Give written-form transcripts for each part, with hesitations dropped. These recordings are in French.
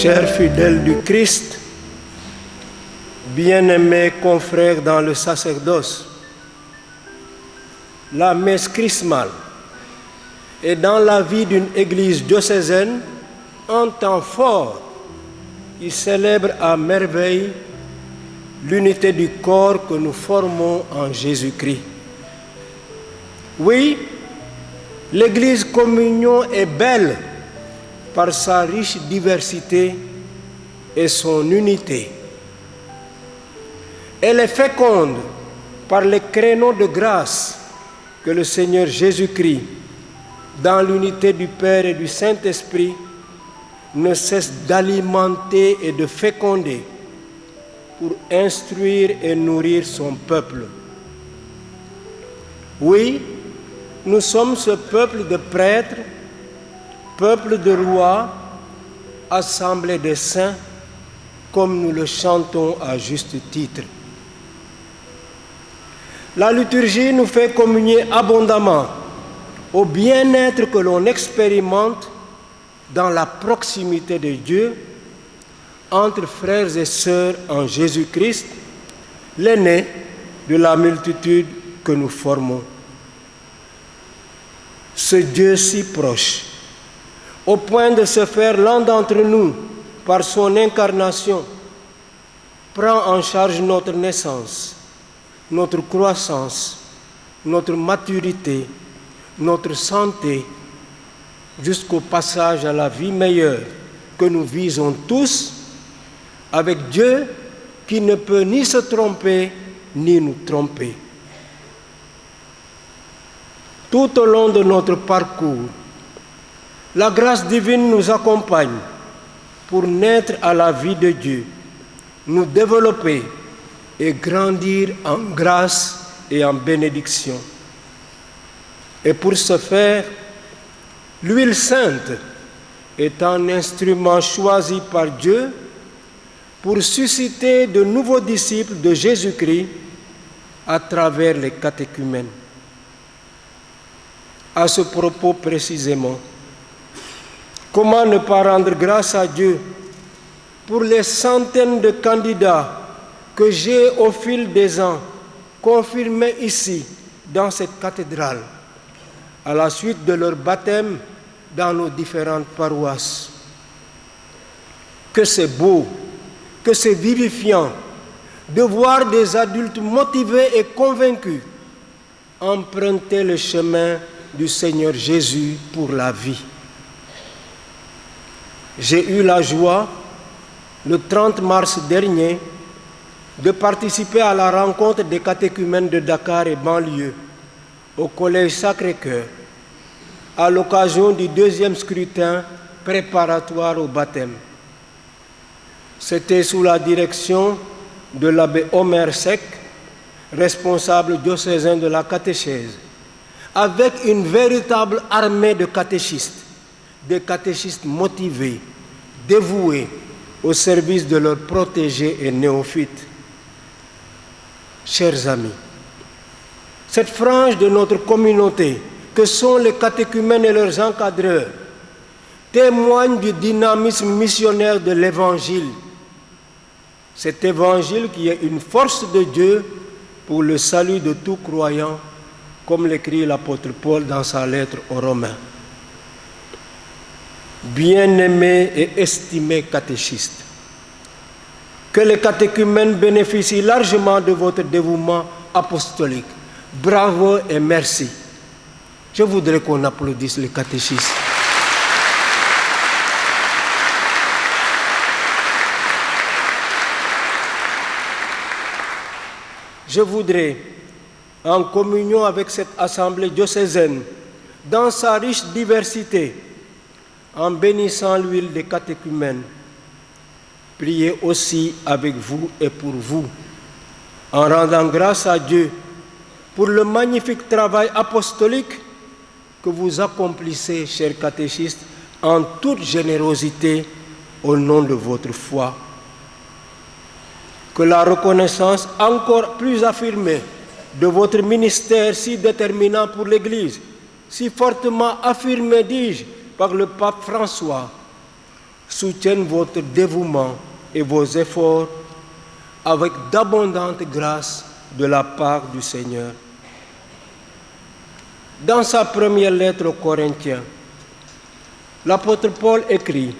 Chers fidèles du Christ, bien-aimés confrères dans le sacerdoce, la messe chrismale est dans la vie d'une église diocésaine un temps fort qui célèbre à merveille l'unité du corps que nous formons en Jésus-Christ. Oui, l'église communion est belle par sa riche diversité et son unité. Elle est féconde par les créneaux de grâce que le Seigneur Jésus-Christ, dans l'unité du Père et du Saint-Esprit, ne cesse d'alimenter et de féconder pour instruire et nourrir son peuple. Oui, nous sommes ce peuple de prêtres, peuple de rois, assemblée des saints, comme nous le chantons à juste titre. La liturgie nous fait communier abondamment au bien-être que l'on expérimente dans la proximité de Dieu entre frères et sœurs en Jésus-Christ, l'aîné de la multitude que nous formons. Ce Dieu si proche, au point de se faire l'un d'entre nous par son incarnation, prend en charge notre naissance, notre croissance, notre maturité, notre santé, jusqu'au passage à la vie meilleure que nous visons tous, avec Dieu qui ne peut ni se tromper ni nous tromper. Tout au long de notre parcours, la grâce divine nous accompagne pour naître à la vie de Dieu, nous développer et grandir en grâce et en bénédiction. Et pour ce faire, l'huile sainte est un instrument choisi par Dieu pour susciter de nouveaux disciples de Jésus-Christ à travers les catéchumènes. À ce propos précisément, comment ne pas rendre grâce à Dieu pour les centaines de candidats que j'ai au fil des ans confirmés ici, dans cette cathédrale, à la suite de leur baptême dans nos différentes paroisses. Que c'est beau, que c'est vivifiant de voir des adultes motivés et convaincus emprunter le chemin du Seigneur Jésus pour la vie. J'ai eu la joie, le 30 mars dernier, de participer à la rencontre des catéchumènes de Dakar et banlieue au Collège Sacré-Cœur, à l'occasion du deuxième scrutin préparatoire au baptême. C'était sous la direction de l'abbé Omer Seck, responsable diocésain de la catéchèse, avec une véritable armée de catéchistes, des catéchistes motivés, dévoués au service de leurs protégés et néophytes. Chers amis, cette frange de notre communauté que sont les catéchumènes et leurs encadreurs témoigne du dynamisme missionnaire de l'Évangile. Cet Évangile qui est une force de Dieu pour le salut de tout croyant, comme l'écrit l'apôtre Paul dans sa lettre aux Romains. Bien-aimés et estimés catéchistes, que les catéchumènes bénéficient largement de votre dévouement apostolique. Bravo et merci. Je voudrais qu'on applaudisse les catéchistes. Je voudrais, en communion avec cette assemblée diocésaine, dans sa riche diversité, en bénissant l'huile des catéchumènes, priez aussi avec vous et pour vous, en rendant grâce à Dieu pour le magnifique travail apostolique que vous accomplissez, chers catéchistes, en toute générosité au nom de votre foi. Que la reconnaissance encore plus affirmée de votre ministère si déterminant pour l'Église, si fortement affirmé, dis-je, par le pape François, soutienne votre dévouement et vos efforts avec d'abondantes grâces de la part du Seigneur. Dans sa première lettre aux Corinthiens, l'apôtre Paul écrit: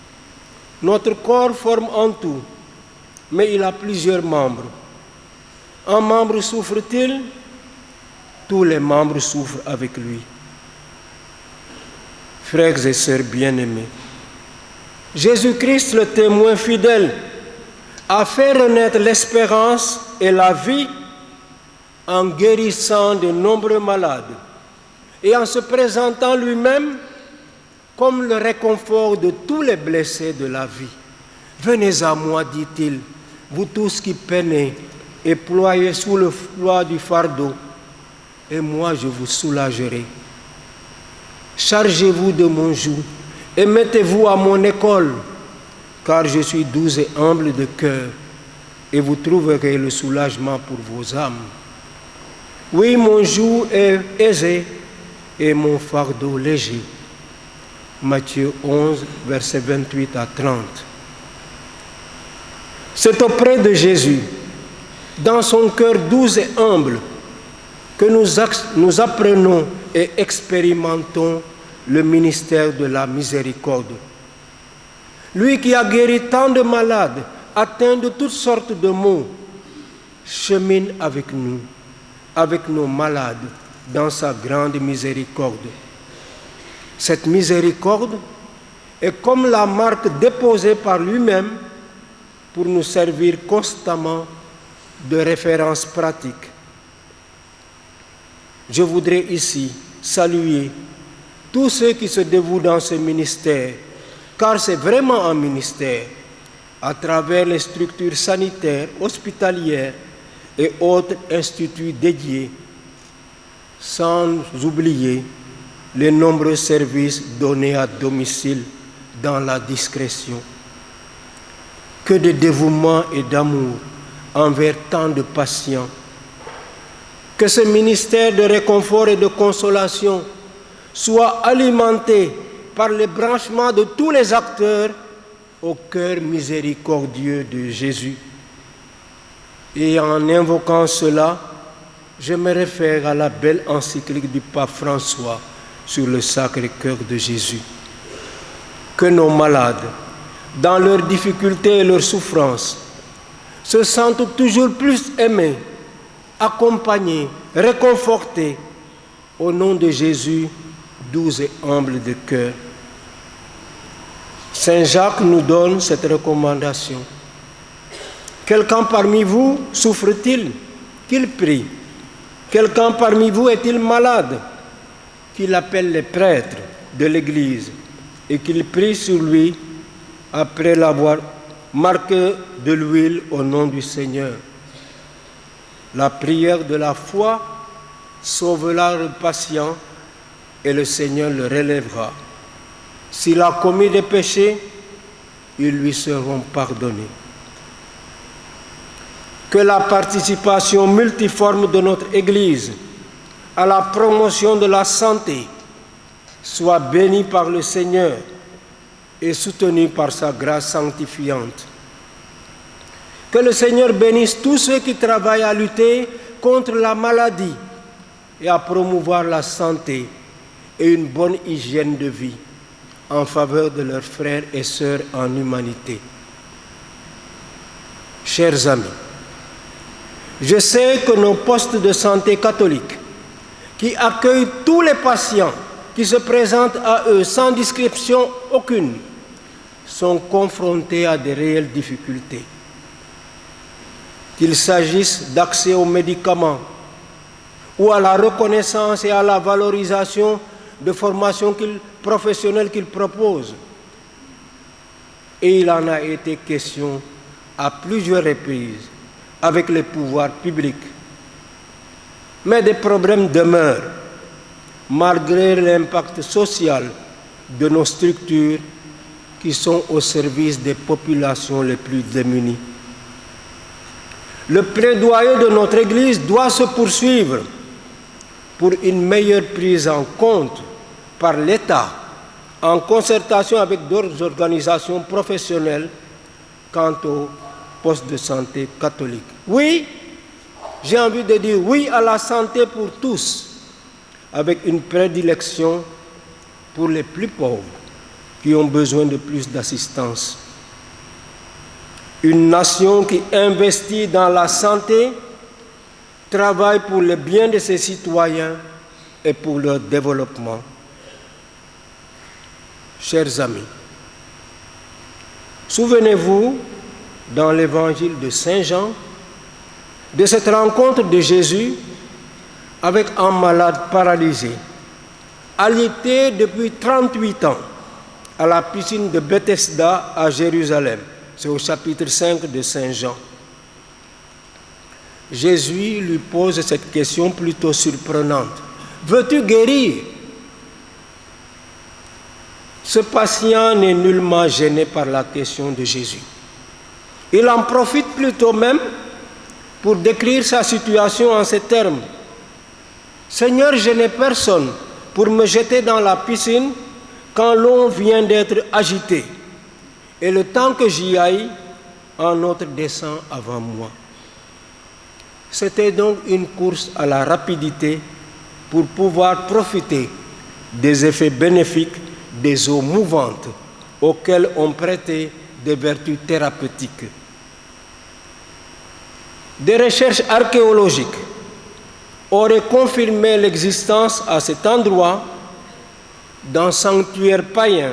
« Notre corps forme un tout, mais il a plusieurs membres. Un membre souffre-t-il? Tous les membres souffrent avec lui. » Frères et sœurs bien-aimés, Jésus-Christ, le témoin fidèle, a fait renaître l'espérance et la vie en guérissant de nombreux malades et en se présentant lui-même comme le réconfort de tous les blessés de la vie. « Venez à moi, dit-il, vous tous qui peinez et ployez sous le poids du fardeau, et moi je vous soulagerai. Chargez-vous de mon joug et mettez-vous à mon école, car je suis doux et humble de cœur, et vous trouverez le soulagement pour vos âmes. Oui, mon joug est aisé et mon fardeau léger. » Matthieu 11, versets 28 à 30. C'est auprès de Jésus, dans son cœur doux et humble, que nous apprenons et expérimentons le ministère de la miséricorde. Lui qui a guéri tant de malades, atteints de toutes sortes de maux, chemine avec nous, avec nos malades, dans sa grande miséricorde. Cette miséricorde est comme la marque déposée par lui-même pour nous servir constamment de référence pratique. Je voudrais ici saluer tous ceux qui se dévouent dans ce ministère, car c'est vraiment un ministère, à travers les structures sanitaires, hospitalières et autres instituts dédiés, sans oublier les nombreux services donnés à domicile dans la discrétion. Que de dévouement et d'amour envers tant de patients. Que ce ministère de réconfort et de consolation soit alimenté par les branchements de tous les acteurs au cœur miséricordieux de Jésus. Et en invoquant cela, je me réfère à la belle encyclique du pape François sur le Sacré-Cœur de Jésus. Que nos malades, dans leurs difficultés et leurs souffrances, se sentent toujours plus aimés, accompagnés, réconfortés, au nom de Jésus, doux et humble de cœur. Saint Jacques nous donne cette recommandation. Quelqu'un parmi vous souffre-t-il? Qu'il prie. Quelqu'un parmi vous est-il malade? Qu'il appelle les prêtres de l'Église et qu'il prie sur lui après l'avoir marqué de l'huile au nom du Seigneur. La prière de la foi sauvera le patient et le Seigneur le relèvera. S'il a commis des péchés, ils lui seront pardonnés. Que la participation multiforme de notre Église à la promotion de la santé soit bénie par le Seigneur et soutenue par sa grâce sanctifiante. Que le Seigneur bénisse tous ceux qui travaillent à lutter contre la maladie et à promouvoir la santé et une bonne hygiène de vie en faveur de leurs frères et sœurs en humanité. Chers amis, je sais que nos postes de santé catholiques, qui accueillent tous les patients qui se présentent à eux sans description aucune, sont confrontés à de réelles difficultés. Qu'il s'agisse d'accès aux médicaments ou à la reconnaissance et à la valorisation de formations professionnelles qu'ils proposent. Et il en a été question à plusieurs reprises avec les pouvoirs publics. Mais des problèmes demeurent, malgré l'impact social de nos structures qui sont au service des populations les plus démunies. Le plaidoyer de notre Église doit se poursuivre pour une meilleure prise en compte par l'État en concertation avec d'autres organisations professionnelles quant au poste de santé catholique. Oui, j'ai envie de dire oui à la santé pour tous, avec une prédilection pour les plus pauvres qui ont besoin de plus d'assistance. Une nation qui investit dans la santé travaille pour le bien de ses citoyens et pour leur développement. Chers amis, souvenez-vous, dans l'évangile de Saint Jean, de cette rencontre de Jésus avec un malade paralysé, alité depuis 38 ans à la piscine de Bethesda à Jérusalem. C'est au chapitre 5 de Saint Jean. Jésus lui pose cette question plutôt surprenante. Veux-tu guérir? Ce patient n'est nullement gêné par la question de Jésus. Il en profite plutôt même pour décrire sa situation en ces termes. Seigneur, je n'ai personne pour me jeter dans la piscine quand l'eau vient d'être agitée. Et le temps que j'y aille, un autre descend avant moi. C'était donc une course à la rapidité pour pouvoir profiter des effets bénéfiques des eaux mouvantes auxquelles on prêtait des vertus thérapeutiques. Des recherches archéologiques auraient confirmé l'existence à cet endroit d'un sanctuaire païen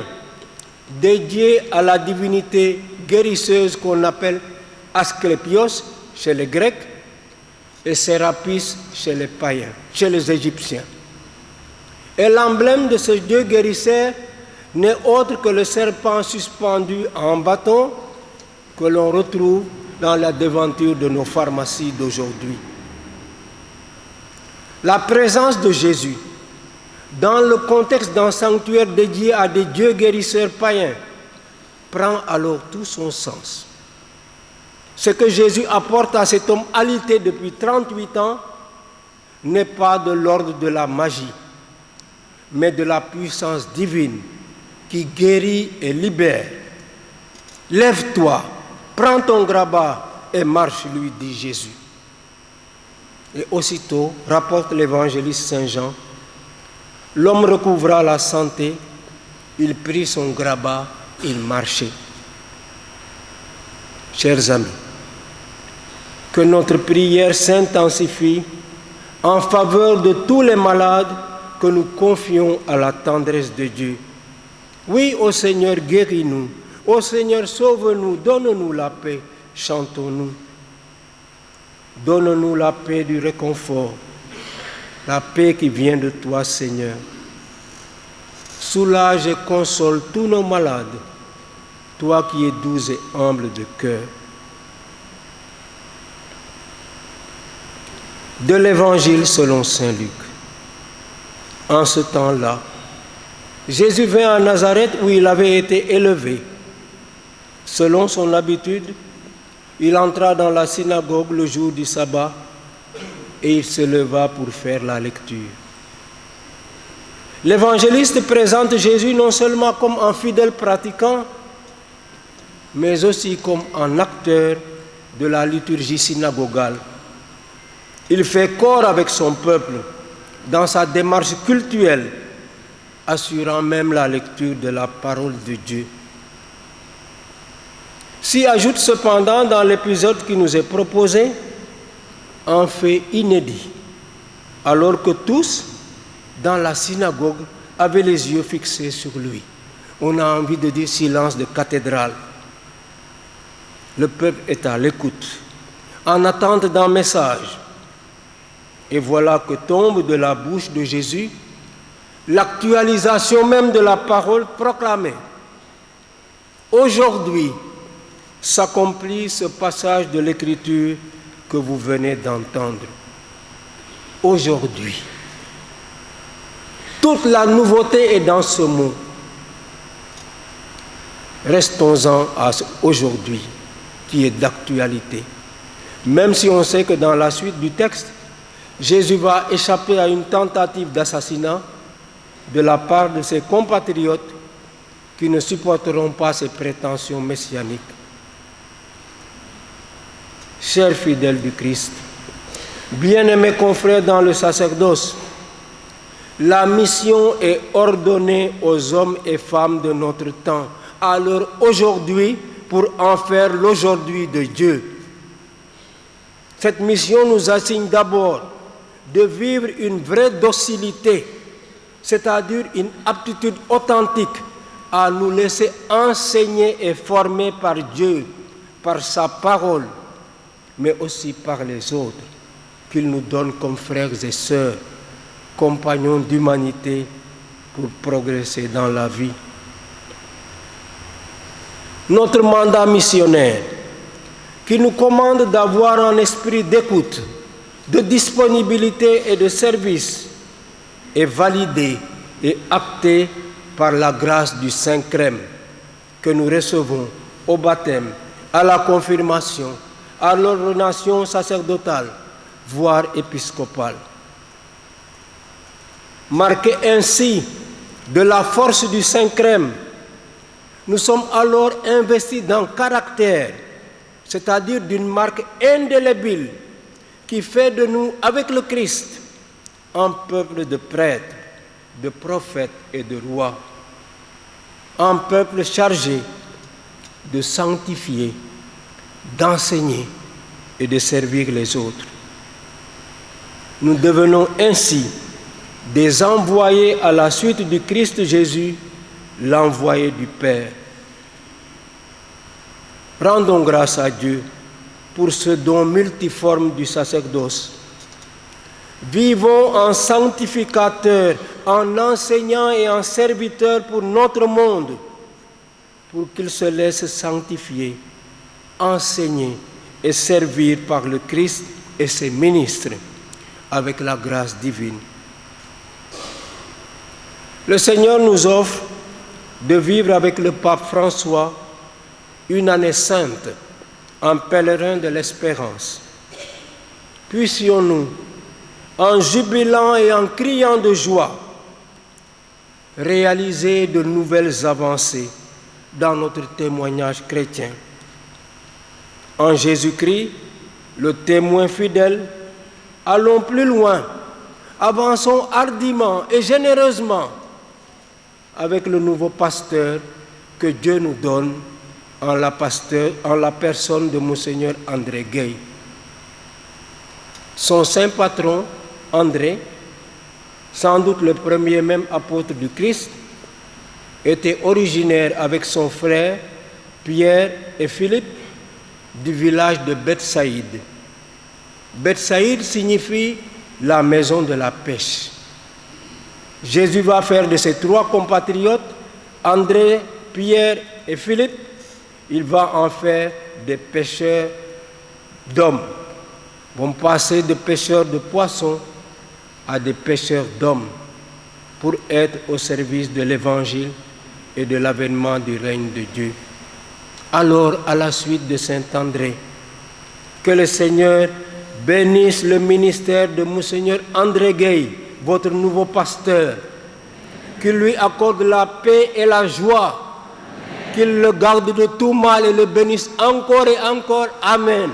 dédié à la divinité guérisseuse qu'on appelle Asclépios chez les Grecs et Sérapis chez les païens, chez les Égyptiens. Et l'emblème de ce dieu guérisseur n'est autre que le serpent suspendu en bâton que l'on retrouve dans la devanture de nos pharmacies d'aujourd'hui. La présence de Jésus dans le contexte d'un sanctuaire dédié à des dieux guérisseurs païens prend alors tout son sens. Ce que Jésus apporte à cet homme alité depuis 38 ans n'est pas de l'ordre de la magie, mais de la puissance divine qui guérit et libère. Lève-toi, prends ton grabat et marche, lui dit Jésus. Et aussitôt, rapporte l'évangéliste Saint Jean, l'homme recouvra la santé, il prit son grabat, il marchait. Chers amis, que notre prière s'intensifie en faveur de tous les malades que nous confions à la tendresse de Dieu. Oui, ô Seigneur, guéris-nous. Ô Seigneur, sauve-nous, donne-nous la paix, chantons-nous. Donne-nous la paix du réconfort, la paix qui vient de toi, Seigneur. Soulage et console tous nos malades, toi qui es doux et humble de cœur. De l'Évangile selon saint Luc. En ce temps-là, Jésus vint à Nazareth où il avait été élevé. Selon son habitude, il entra dans la synagogue le jour du sabbat et il se leva pour faire la lecture. L'évangéliste présente Jésus non seulement comme un fidèle pratiquant, mais aussi comme un acteur de la liturgie synagogale. Il fait corps avec son peuple dans sa démarche cultuelle, assurant même la lecture de la parole de Dieu. S'y ajoute cependant dans l'épisode qui nous est proposé un fait inédit, alors que tous, dans la synagogue, avaient les yeux fixés sur lui. On a envie de dire silence de cathédrale. Le peuple est à l'écoute, en attente d'un message. Et voilà que tombe de la bouche de Jésus l'actualisation même de la parole proclamée. Aujourd'hui s'accomplit ce passage de l'Écriture que vous venez d'entendre. Aujourd'hui. Toute la nouveauté est dans ce mot. Restons-en à aujourd'hui, qui est d'actualité. Même si on sait que dans la suite du texte, Jésus va échapper à une tentative d'assassinat de la part de ses compatriotes qui ne supporteront pas ces prétentions messianiques. Chers fidèles du Christ, bien-aimés confrères dans le sacerdoce, la mission est ordonnée aux hommes et femmes de notre temps, à leur aujourd'hui, pour en faire l'aujourd'hui de Dieu. Cette mission nous assigne d'abord de vivre une vraie docilité, c'est-à-dire une aptitude authentique à nous laisser enseigner et former par Dieu, par sa parole, mais aussi par les autres, qu'il nous donne comme frères et sœurs, compagnons d'humanité pour progresser dans la vie. Notre mandat missionnaire, qui nous commande d'avoir un esprit d'écoute, de disponibilité et de service, est validé et acté par la grâce du Saint-Crème que nous recevons au baptême, à la confirmation, à l'ordination sacerdotale, voire épiscopale. Marqués ainsi de la force du Saint-Crème, nous sommes alors investis d'un caractère, c'est-à-dire d'une marque indélébile qui fait de nous, avec le Christ, un peuple de prêtres, de prophètes et de rois, un peuple chargé de sanctifier, d'enseigner et de servir les autres. Nous devenons ainsi des envoyés à la suite du Christ Jésus, l'envoyé du Père. Rendons grâce à Dieu pour ce don multiforme du sacerdoce. Vivons en sanctificateurs, en enseignants et en serviteurs pour notre monde, pour qu'il se laisse sanctifier, enseigner et servir par le Christ et ses ministres, avec la grâce divine. Le Seigneur nous offre de vivre avec le pape François une année sainte, en pèlerin de l'espérance. Puissions-nous, en jubilant et en criant de joie, réaliser de nouvelles avancées dans notre témoignage chrétien. En Jésus-Christ, le témoin fidèle, allons plus loin, avançons hardiment et généreusement avec le nouveau pasteur que Dieu nous donne en la personne de Monseigneur André Gueye. Son saint patron, André, sans doute le premier même apôtre du Christ, était originaire avec son frère Pierre et Philippe du village de Bethsaïde. Bethsaïde signifie la maison de la pêche. Jésus va faire de ses trois compatriotes, André, Pierre et Philippe, il va en faire des pêcheurs d'hommes. Vont passer de pêcheurs de poissons à des pêcheurs d'hommes pour être au service de l'Évangile et de l'avènement du règne de Dieu. Alors, à la suite de Saint André, que le Seigneur bénisse le ministère de Monseigneur André Gueye, votre nouveau pasteur, qu'il lui accorde la paix et la joie, qu'il le garde de tout mal et le bénisse encore et encore. Amen.